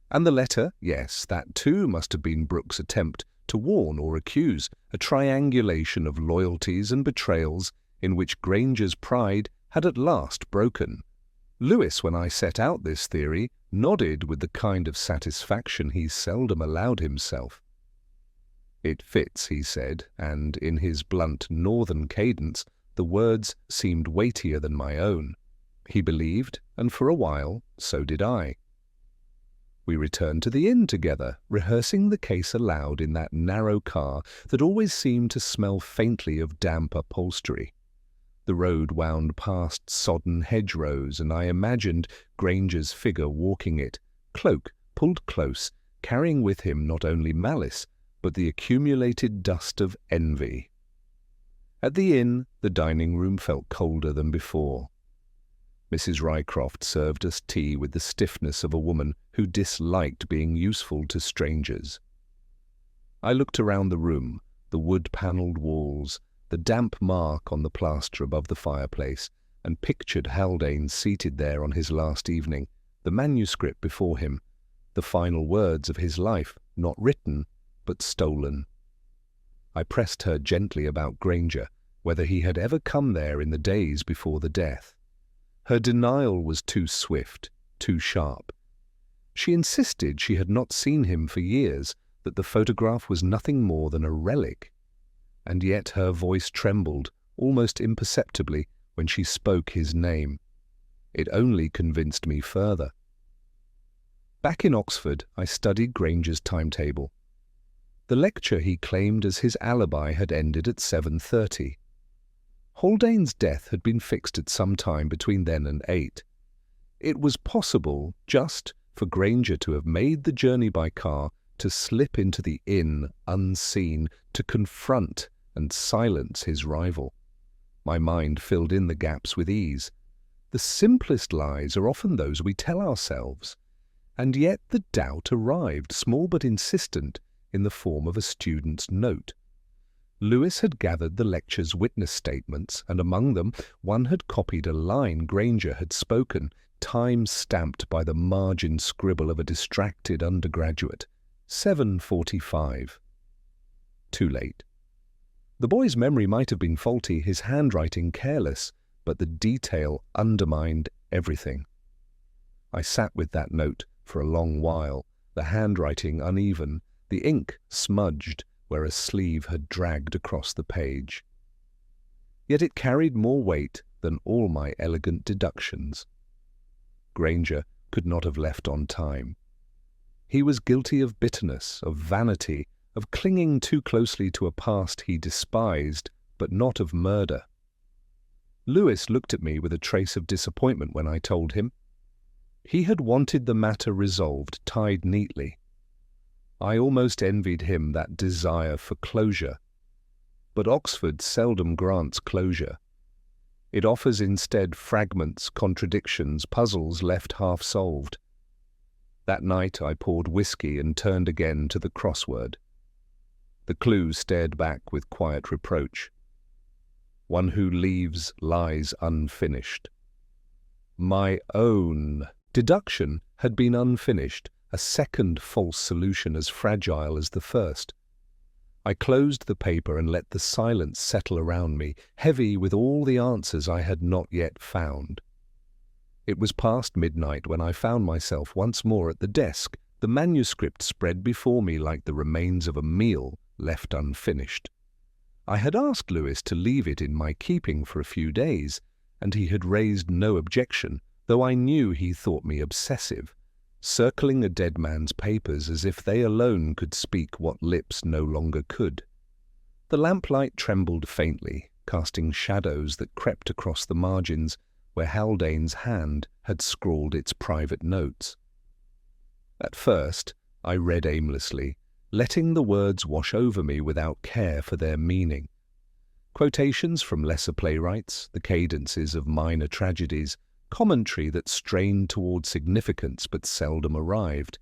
And the letter, yes, that too must have been Brooke's attempt to warn or accuse, a triangulation of loyalties and betrayals in which Granger's pride had at last broken. Lewis, when I set out this theory, nodded with the kind of satisfaction he seldom allowed himself. It fits, he said, and in his blunt northern cadence the words seemed weightier than my own. He believed, and for a while so did I. We returned to the inn together, rehearsing the case aloud in that narrow car that always seemed to smell faintly of damp upholstery. The road wound past sodden hedgerows, and I imagined Granger's figure walking it, cloak pulled close, carrying with him not only malice, but the accumulated dust of envy. At the inn, the dining room felt colder than before. Mrs. Rycroft served us tea with the stiffness of a woman who disliked being useful to strangers. I looked around the room, the wood-panelled walls, the damp mark on the plaster above the fireplace, and pictured Haldane seated there on his last evening, the manuscript before him, the final words of his life, not written, but stolen. I pressed her gently about Granger, whether he had ever come there in the days before the death. Her denial was too swift, too sharp. She insisted she had not seen him for years, that the photograph was nothing more than a relic. And yet her voice trembled, almost imperceptibly, when she spoke his name. It only convinced me further. Back in Oxford, I studied Granger's timetable. The lecture he claimed as his alibi had ended at 7:30. Haldane's death had been fixed at some time between then and 8. It was possible, just for Granger to have made the journey by car, to slip into the inn unseen, to confront and silence his rival. My mind filled in the gaps with ease. The simplest lies are often those we tell ourselves. And yet the doubt arrived, small but insistent, in the form of a student's note. Lewis had gathered the lecture's witness statements, and among them one had copied a line Granger had spoken, time-stamped by the margin scribble of a distracted undergraduate. 7:45. Too late. The boy's memory might have been faulty, his handwriting careless, but the detail undermined everything. I sat with that note for a long while, the handwriting uneven, the ink smudged where a sleeve had dragged across the page. Yet it carried more weight than all my elegant deductions. Granger could not have left on time. He was guilty of bitterness, of vanity, of clinging too closely to a past he despised, but not of murder. Lewis looked at me with a trace of disappointment when I told him. He had wanted the matter resolved, tied neatly. I almost envied him that desire for closure. But Oxford seldom grants closure. It offers instead fragments, contradictions, puzzles left half-solved. That night I poured whiskey and turned again to the crossword. The clue stared back with quiet reproach. One who leaves lies unfinished. My own deduction had been unfinished, a second false solution as fragile as the first. I closed the paper and let the silence settle around me, heavy with all the answers I had not yet found. It was past midnight when I found myself once more at the desk, the manuscript spread before me like the remains of a meal left unfinished. I had asked Lewis to leave it in my keeping for a few days, and he had raised no objection, though I knew he thought me obsessive, circling a dead man's papers as if they alone could speak what lips no longer could. The lamplight trembled faintly, casting shadows that crept across the margins where Haldane's hand had scrawled its private notes. At first, I read aimlessly, letting the words wash over me without care for their meaning. Quotations from lesser playwrights, the cadences of minor tragedies, commentary that strained toward significance but seldom arrived.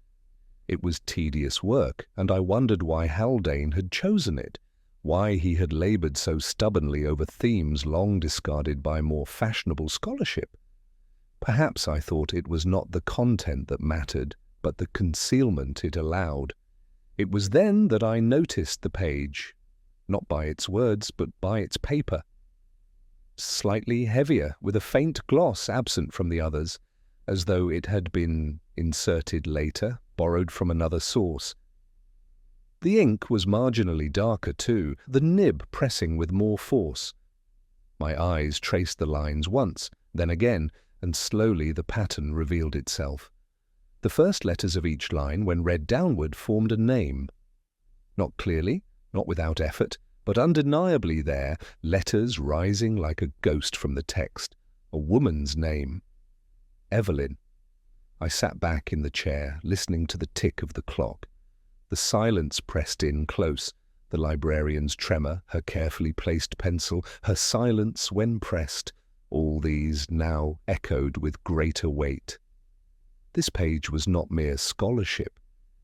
It was tedious work, and I wondered why Haldane had chosen it, why he had laboured so stubbornly over themes long discarded by more fashionable scholarship. Perhaps I thought it was not the content that mattered, but the concealment it allowed. It was then that I noticed the page, not by its words, but by its paper. Slightly heavier, with a faint gloss absent from the others, as though it had been inserted later, borrowed from another source. The ink was marginally darker too, the nib pressing with more force. My eyes traced the lines once, then again, and slowly the pattern revealed itself. The first letters of each line, when read downward, formed a name. Not clearly, not without effort, but undeniably there, letters rising like a ghost from the text, a woman's name. Evelyn. I sat back in the chair, listening to the tick of the clock. The silence pressed in close, the librarian's tremor, her carefully placed pencil, her silence when pressed, all these now echoed with greater weight. This page was not mere scholarship.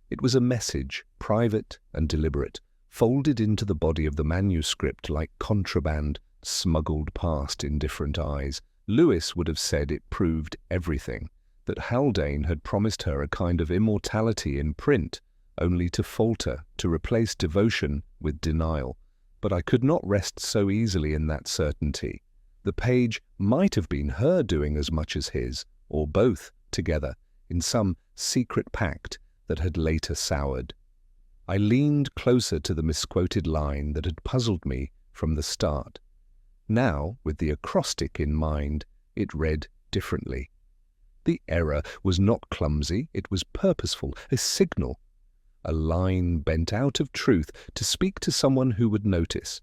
It was a message, private and deliberate, folded into the body of the manuscript like contraband smuggled past in different eyes. Lewis would have said it proved everything, that Haldane had promised her a kind of immortality in print, only to falter, to replace devotion with denial, But I could not rest so easily in that certainty. The page might have been her doing as much as his, or both together, in some secret pact that had later soured. I leaned closer to the misquoted line that had puzzled me from the start. Now, with the acrostic in mind, it read differently. The error was not clumsy, it was purposeful, a signal, a line bent out of truth to speak to someone who would notice.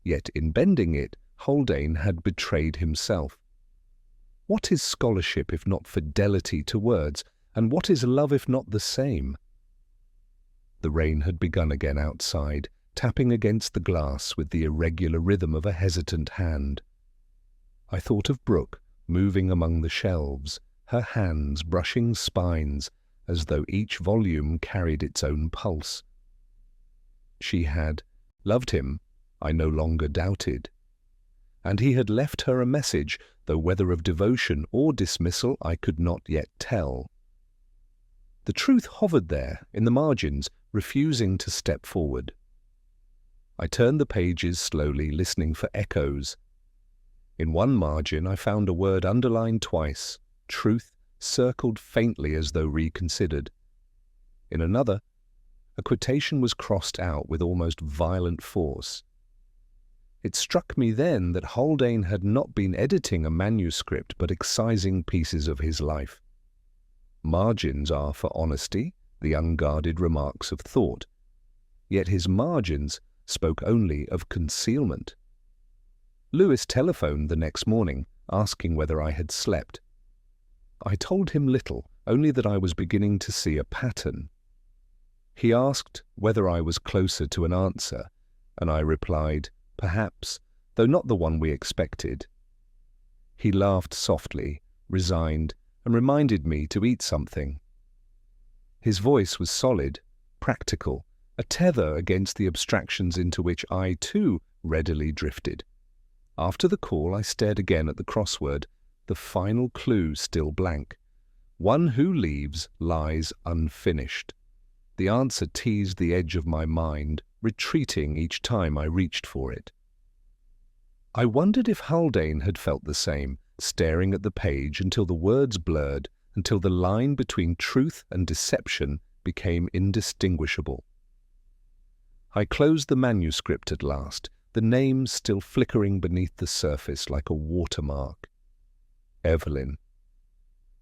Yet in bending it, Haldane had betrayed himself. What is scholarship if not fidelity to words, and what is love if not the same? The rain had begun again outside, tapping against the glass with the irregular rhythm of a hesitant hand. I thought of Brooke, moving among the shelves, her hands brushing spines, as though each volume carried its own pulse. She had loved him, I no longer doubted. And he had left her a message, though whether of devotion or dismissal I could not yet tell. The truth hovered there, in the margins, refusing to step forward. I turned the pages slowly, listening for echoes. In one margin I found a word underlined twice, truth, circled faintly as though reconsidered. In another, a quotation was crossed out with almost violent force. It struck me then that Haldane had not been editing a manuscript but excising pieces of his life. Margins are for honesty, the unguarded remarks of thought. Yet his margins spoke only of concealment. Lewis telephoned the next morning, asking whether I had slept. I told him little, only that I was beginning to see a pattern. He asked whether I was closer to an answer, and I replied, perhaps, though not the one we expected. He laughed softly, resigned, and reminded me to eat something. His voice was solid, practical, a tether against the abstractions into which I, too, readily drifted. After the call, I stared again at the crossword, the final clue still blank. One who leaves lies unfinished. The answer teased the edge of my mind, retreating each time I reached for it. I wondered if Haldane had felt the same, staring at the page until the words blurred, until the line between truth and deception became indistinguishable. I closed the manuscript at last, the name still flickering beneath the surface like a watermark. Evelyn.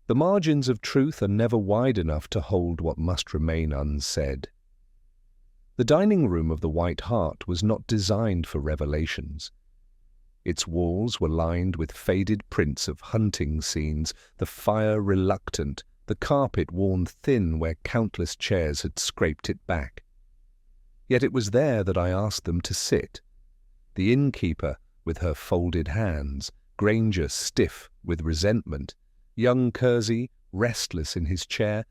The margins of truth are never wide enough to hold what must remain unsaid. The dining room of the White Hart was not designed for revelations. Its walls were lined with faded prints of hunting scenes, the fire reluctant, the carpet worn thin where countless chairs had scraped it back. Yet it was there that I asked them to sit. The innkeeper with her folded hands, Granger stiff with resentment, young Kersey restless in his chair,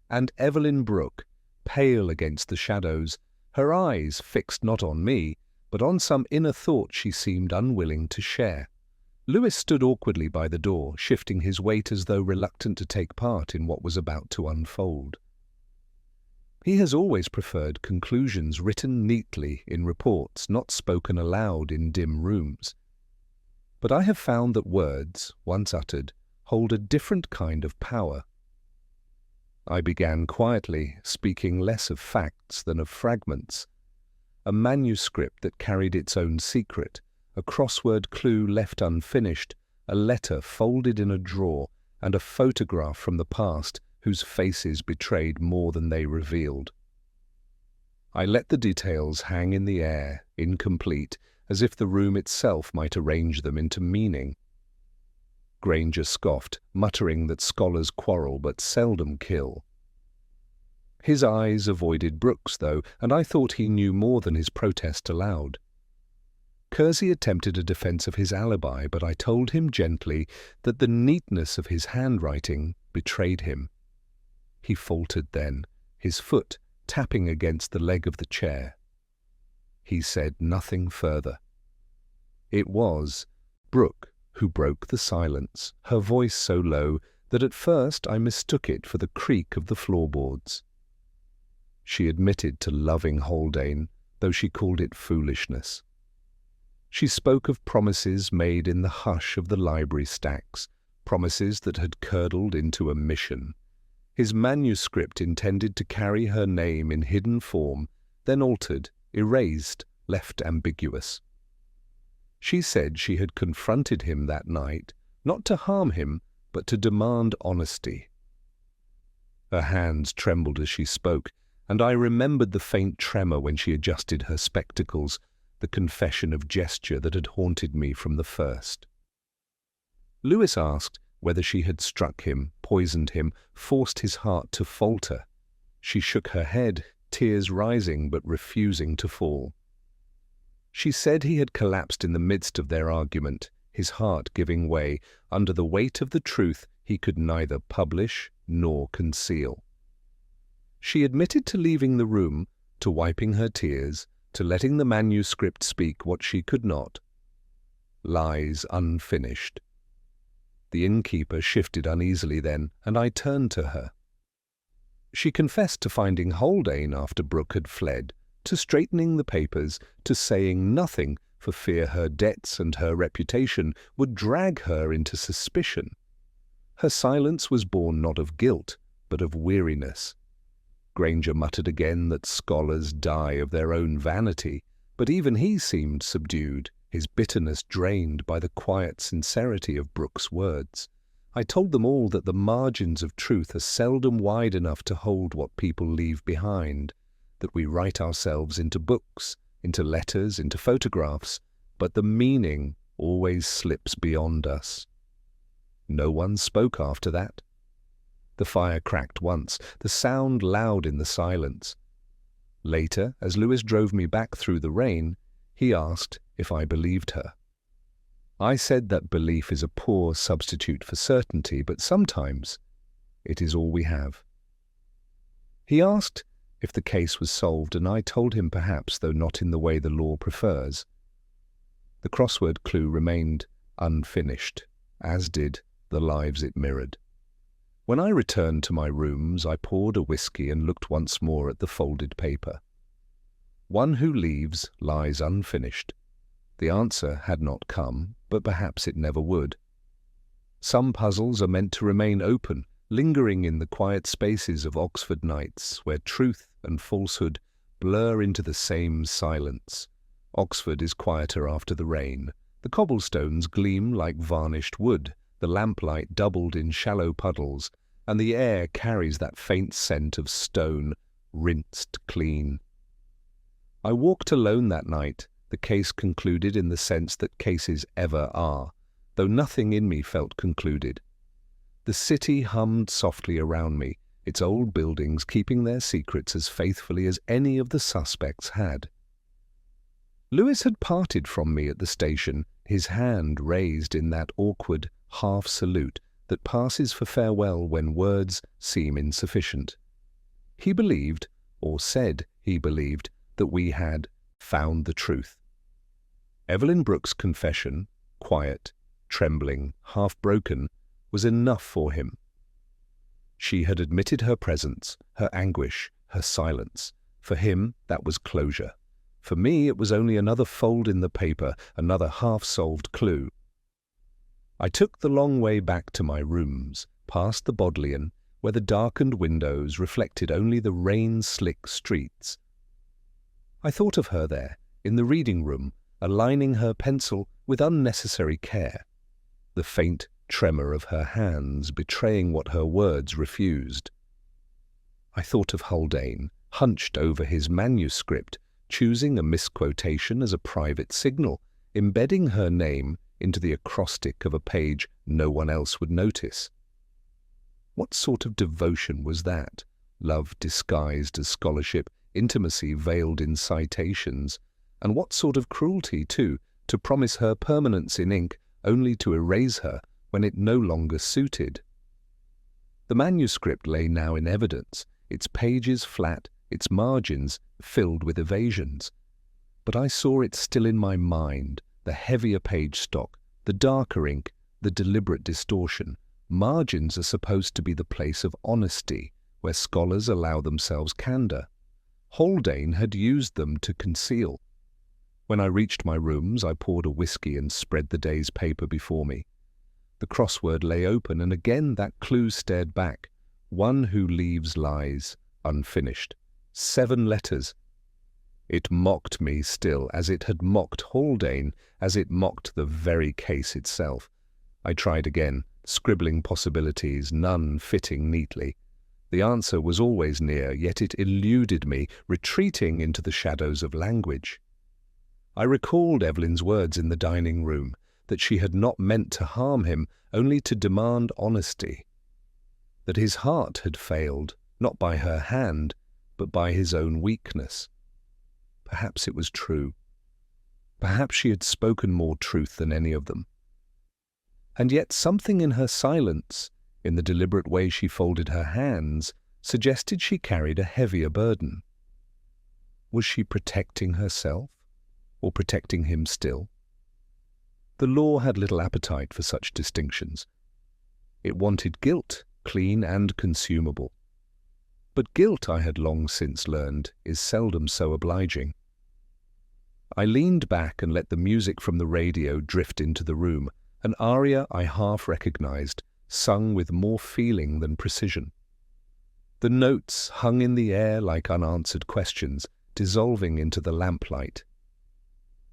and Evelyn Brooke, pale against the shadows, her eyes fixed not on me, but on some inner thought she seemed unwilling to share. Lewis stood awkwardly by the door, shifting his weight as though reluctant to take part in what was about to unfold. He has always preferred conclusions written neatly in reports, not spoken aloud in dim rooms. But I have found that words, once uttered, hold a different kind of power. I began quietly, speaking less of facts than of fragments. A manuscript that carried its own secret, a crossword clue left unfinished, a letter folded in a drawer, and a photograph from the past whose faces betrayed more than they revealed. I let the details hang in the air, incomplete, as if the room itself might arrange them into meaning. Granger scoffed, muttering that scholars quarrel but seldom kill. His eyes avoided Brooks, though, and I thought he knew more than his protest allowed. Kersey attempted a defense of his alibi, but I told him gently that the neatness of his handwriting betrayed him. He faltered then, his foot tapping against the leg of the chair. He said nothing further. It was Brooke who broke the silence, her voice so low that at first I mistook it for the creak of the floorboards. She admitted to loving Haldane, though she called it foolishness. She spoke of promises made in the hush of the library stacks, promises that had curdled into a mission. His manuscript intended to carry her name in hidden form, then altered, erased, left ambiguous. She said she had confronted him that night, not to harm him, but to demand honesty. Her hands trembled as she spoke, and I remembered the faint tremor when she adjusted her spectacles, the confession of gesture that had haunted me from the first. Lewis asked whether she had struck him, poisoned him, forced his heart to falter. She shook her head, tears rising but refusing to fall. She said he had collapsed in the midst of their argument, his heart giving way under the weight of the truth he could neither publish nor conceal. She admitted to leaving the room, to wiping her tears, to letting the manuscript speak what she could not. Lies unfinished. The innkeeper shifted uneasily then, and I turned to her. She confessed to finding Haldane after Brooke had fled, to straightening the papers, to saying nothing for fear her debts and her reputation would drag her into suspicion. Her silence was born not of guilt, but of weariness. Granger muttered again that scholars die of their own vanity, but even he seemed subdued, his bitterness drained by the quiet sincerity of Brooke's words. I told them all that the margins of truth are seldom wide enough to hold what people leave behind, that we write ourselves into books, into letters, into photographs, but the meaning always slips beyond us. No one spoke after that. The fire cracked once, the sound loud in the silence. Later, as Lewis drove me back through the rain, he asked if I believed her. I said that belief is a poor substitute for certainty, but sometimes it is all we have. He asked if the case was solved, and I told him perhaps, though not in the way the law prefers. The crossword clue remained unfinished, as did the lives it mirrored. When I returned to my rooms, I poured a whiskey and looked once more at the folded paper. One who leaves lies unfinished. The answer had not come, but perhaps it never would. Some puzzles are meant to remain open, lingering in the quiet spaces of Oxford nights, where truth and falsehood blur into the same silence. Oxford is quieter after the rain. The cobblestones gleam like varnished wood, the lamplight doubled in shallow puddles, and the air carries that faint scent of stone, rinsed clean. I walked alone that night, the case concluded in the sense that cases ever are, though nothing in me felt concluded. The city hummed softly around me, its old buildings keeping their secrets as faithfully as any of the suspects had. Lewis had parted from me at the station, his hand raised in that awkward half-salute that passes for farewell when words seem insufficient. He believed, or said he believed, that we had found the truth. Evelyn Brooke's confession, quiet, trembling, half-broken, was enough for him. She had admitted her presence, her anguish, her silence. For him, that was closure. For me, it was only another fold in the paper, another half-solved clue. I took the long way back to my rooms, past the Bodleian, where the darkened windows reflected only the rain-slick streets. I thought of her there, in the reading room, aligning her pencil with unnecessary care, the faint tremor of her hands betraying what her words refused. I thought of Haldane, hunched over his manuscript, choosing a misquotation as a private signal, embedding her name into the acrostic of a page no one else would notice. What sort of devotion was that? Love disguised as scholarship, intimacy veiled in citations, and what sort of cruelty, too, to promise her permanence in ink only to erase her when it no longer suited. The manuscript lay now in evidence, its pages flat, its margins filled with evasions. But I saw it still in my mind, the heavier page stock, the darker ink, the deliberate distortion. Margins are supposed to be the place of honesty, where scholars allow themselves candour. Haldane had used them to conceal. When I reached my rooms, I poured a whiskey and spread the day's paper before me. The crossword lay open, and again that clue stared back. One who leaves lies unfinished. 7 letters. It mocked me still, as it had mocked Haldane, as it mocked the very case itself. I tried again, scribbling possibilities, none fitting neatly. The answer was always near, yet it eluded me, retreating into the shadows of language. I recalled Evelyn's words in the dining room, that she had not meant to harm him, only to demand honesty. That his heart had failed, not by her hand, but by his own weakness. Perhaps it was true. Perhaps she had spoken more truth than any of them. And yet something in her silence, in the deliberate way she folded her hands, suggested she carried a heavier burden. Was she protecting herself, or protecting him still? The law had little appetite for such distinctions. It wanted guilt, clean and consumable. But guilt, I had long since learned, is seldom so obliging. I leaned back and let the music from the radio drift into the room, an aria I half recognized, sung with more feeling than precision. The notes hung in the air like unanswered questions, dissolving into the lamplight.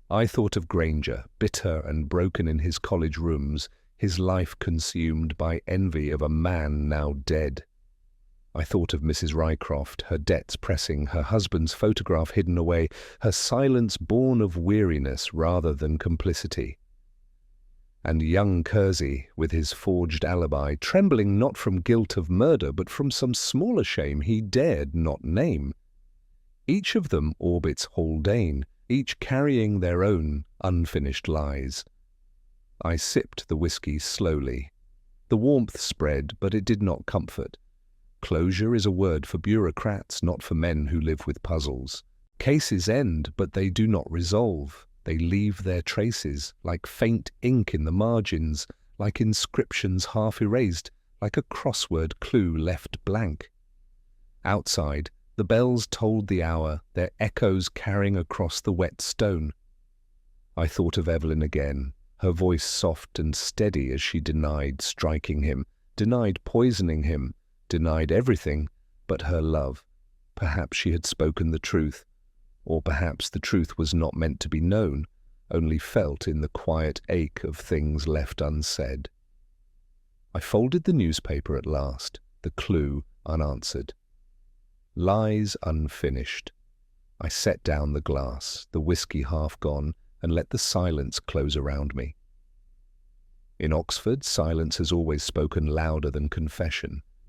I thought of Granger, bitter and broken in his college rooms, his life consumed by envy of a man now dead. I thought of Mrs. Rycroft, her debts pressing, her husband's photograph hidden away, her silence born of weariness rather than complicity. And young Kersey, with his forged alibi, trembling not from guilt of murder, but from some smaller shame he dared not name. Each of them orbits Haldane, each carrying their own unfinished lies. I sipped the whiskey slowly. The warmth spread, but it did not comfort. Closure is a word for bureaucrats, not for men who live with puzzles. Cases end, but they do not resolve. They leave their traces, like faint ink in the margins, like inscriptions half erased, like a crossword clue left blank. Outside, the bells tolled the hour, their echoes carrying across the wet stone. I thought of Evelyn again, her voice soft and steady as she denied striking him, denied poisoning him, denied everything but her love. Perhaps she had spoken the truth, or perhaps the truth was not meant to be known, only felt in the quiet ache of things left unsaid. I folded the newspaper at last, the clue unanswered. Lies unfinished. I set down the glass, the whiskey half gone, and let the silence close around me. In Oxford, silence has always spoken louder than confession.